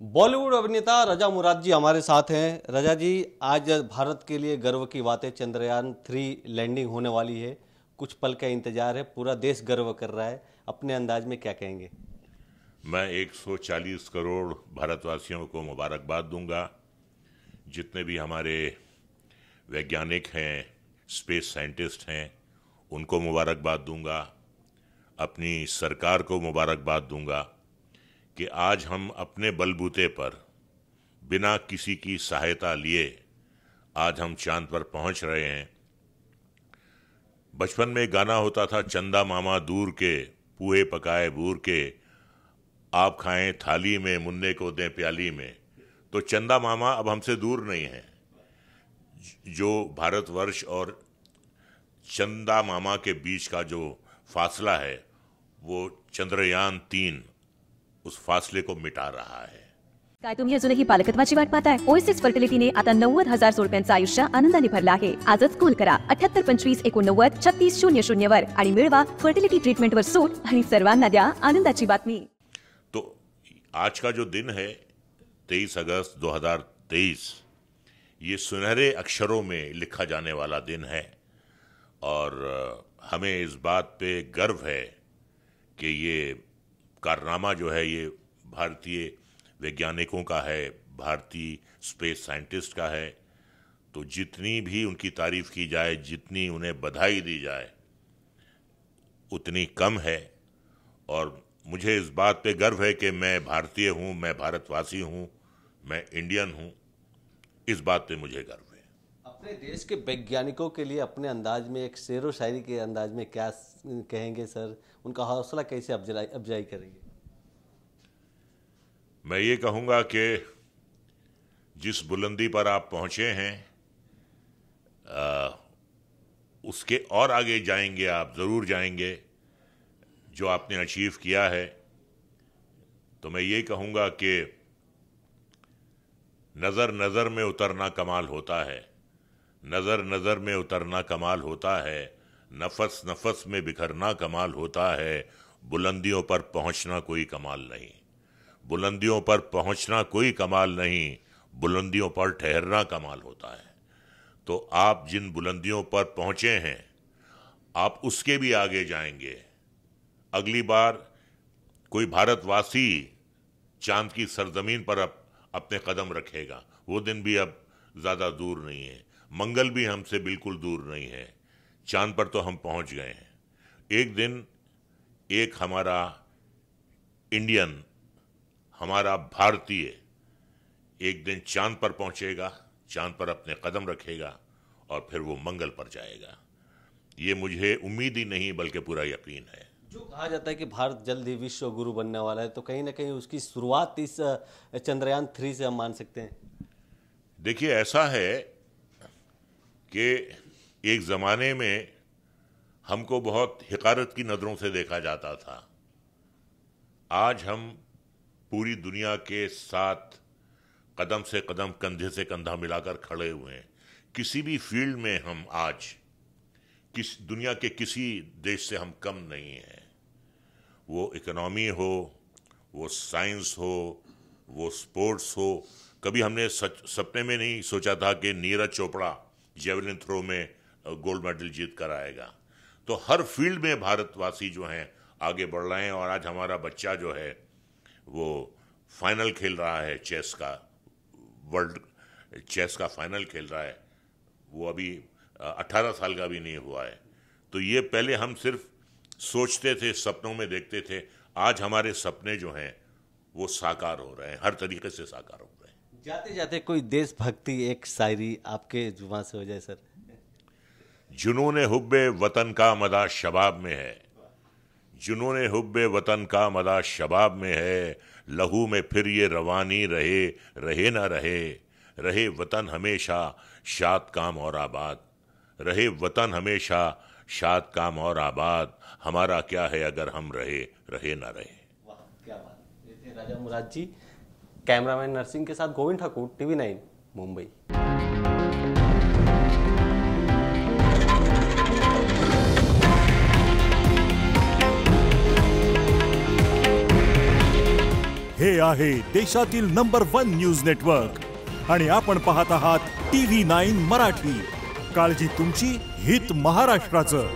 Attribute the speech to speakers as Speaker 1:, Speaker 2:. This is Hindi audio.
Speaker 1: बॉलीवुड अभिनेता रजा मुराद जी हमारे साथ हैं। रजा जी, आज भारत के लिए गर्व की बात है, चंद्रयान-3 लैंडिंग होने वाली है, कुछ पल का इंतजार है, पूरा देश गर्व कर रहा है, अपने अंदाज में क्या कहेंगे?
Speaker 2: मैं 140 करोड़ भारतवासियों को मुबारकबाद दूंगा। जितने भी हमारे वैज्ञानिक हैं, स्पेस साइंटिस्ट हैं, उनको मुबारकबाद दूंगा। अपनी सरकार को मुबारकबाद दूंगा कि आज हम अपने बलबूते पर बिना किसी की सहायता लिए आज हम चांद पर पहुंच रहे हैं। बचपन में गाना होता था, चंदा मामा दूर के, पूहे पकाए बूर के, आप खाएं थाली में, मुन्ने को दें प्याली में। तो चंदा मामा अब हमसे दूर नहीं है। जो भारतवर्ष और चंदा मामा के बीच का जो फासला है, वो चंद्रयान-3 उस फासले को मिटा रहा आहे।
Speaker 3: काय तुम्ही अजूनही पालकत्वाची वाट पाहताय? ओएसिस फर्टिलिटीने आता 90,000 जोडप्यांचं आयुष्य आनंदाने भरलं आहे। आजच कॉल करा 78 25 89 36 00 वर आणि मिळवा फर्टिलिटी ट्रीटमेंट वर सूट आणि सर्वांना द्या आनंदाची बातमी।
Speaker 2: तो आज का जो दिन है 23 अगस्त 2023, ये सुनहरे अक्षरों में लिखा जाने वाला दिन है और हमें इस बात पे गर्व है कि ये कारनामा जो है ये भारतीय वैज्ञानिकों का है, भारतीय स्पेस साइंटिस्ट का है। तो जितनी भी उनकी तारीफ की जाए, जितनी उन्हें बधाई दी जाए, उतनी कम है। और मुझे इस बात पे गर्व है कि मैं भारतीय हूँ, मैं भारतवासी हूँ, मैं इंडियन हूँ। इस बात पे मुझे गर्व है।
Speaker 1: अपने देश के वैज्ञानिकों के लिए अपने अंदाज में एक शेरो शायरी के अंदाज में क्या कहेंगे सर? उनका हौसला कैसे अफजाई करेंगे?
Speaker 2: मैं ये कहूँगा कि जिस बुलंदी पर आप पहुँचे हैं, उसके और आगे जाएंगे, आप ज़रूर जाएंगे। जो आपने अचीव किया है, तो मैं ये कहूँगा कि नज़र नज़र में उतरना कमाल होता है, नज़र नज़र में उतरना कमाल होता है, नफस नफस में बिखरना कमाल होता है, बुलंदियों पर पहुंचना कोई कमाल नहीं, बुलंदियों पर पहुंचना कोई कमाल नहीं, बुलंदियों पर ठहरना कमाल होता है। तो आप जिन बुलंदियों पर पहुंचे हैं, आप उसके भी आगे जाएंगे। अगली बार कोई भारतवासी चांद की सरजमीन पर अपने कदम रखेगा, वो दिन भी अब ज़्यादा दूर नहीं है। मंगल भी हमसे बिल्कुल दूर नहीं है। चांद पर तो हम पहुंच गए हैं। एक दिन एक हमारा इंडियन, हमारा भारतीय एक दिन चांद पर पहुंचेगा, चांद पर अपने कदम रखेगा और फिर वो मंगल पर जाएगा। ये मुझे उम्मीद ही नहीं बल्कि पूरा यकीन है।
Speaker 1: जो कहा जाता है कि भारत जल्द ही विश्व गुरु बनने वाला है, तो कहीं ना कहीं उसकी शुरुआत इस चंद्रयान-3 से हम मान सकते हैं।
Speaker 2: देखिए, ऐसा है कि एक ज़माने में हमको बहुत हिकारत की नज़रों से देखा जाता था। आज हम पूरी दुनिया के साथ कदम से कदम, कंधे से कंधा मिलाकर खड़े हुए हैं। किसी भी फील्ड में हम आज दुनिया के किसी देश से हम कम नहीं हैं। वो इकोनॉमी हो, वो साइंस हो, वो स्पोर्ट्स हो। कभी हमने सपने में नहीं सोचा था कि नीरज चोपड़ा जेवलिन थ्रो में गोल्ड मेडल जीत कर आएगा। तो हर फील्ड में भारतवासी जो हैं आगे बढ़ रहे हैं। और आज हमारा बच्चा जो है वो फाइनल खेल रहा है, चेस का, वर्ल्ड चेस का फाइनल खेल रहा है। वो अभी 18 साल का भी नहीं हुआ है। तो ये पहले हम सिर्फ सोचते थे, सपनों में देखते थे। आज हमारे सपने जो हैं वो साकार हो रहे हैं, हर तरीके से साकार हो रहे हैं।
Speaker 1: जाते जाते कोई देशभक्ति एक शायरी आपके जुबान से हो जाए सर।
Speaker 2: जुनूने हुब्बे वतन का मदा शबाब में है, जुनूने हुब्बे वतन का मदा शबाब में है, लहू में फिर ये रवानी रहे, रहे ना रहे, रहे वतन हमेशा शाद काम और आबाद, रहे वतन हमेशा शाद काम और आबाद, हमारा क्या है अगर हम रहे, रहे ना रहे।
Speaker 1: वाह, क्या बात। ये थे राजा मुराद जी। कैमरामैन नरसिंह के साथ गोविंद ठाकुर, TV9 मुंबई।
Speaker 4: हे आहे देशातील नंबर 1 न्यूज नेटवर्क आणि आपण पाहत आहात TV9 मराठी. काळजी तुमची, हित महाराष्ट्राचं.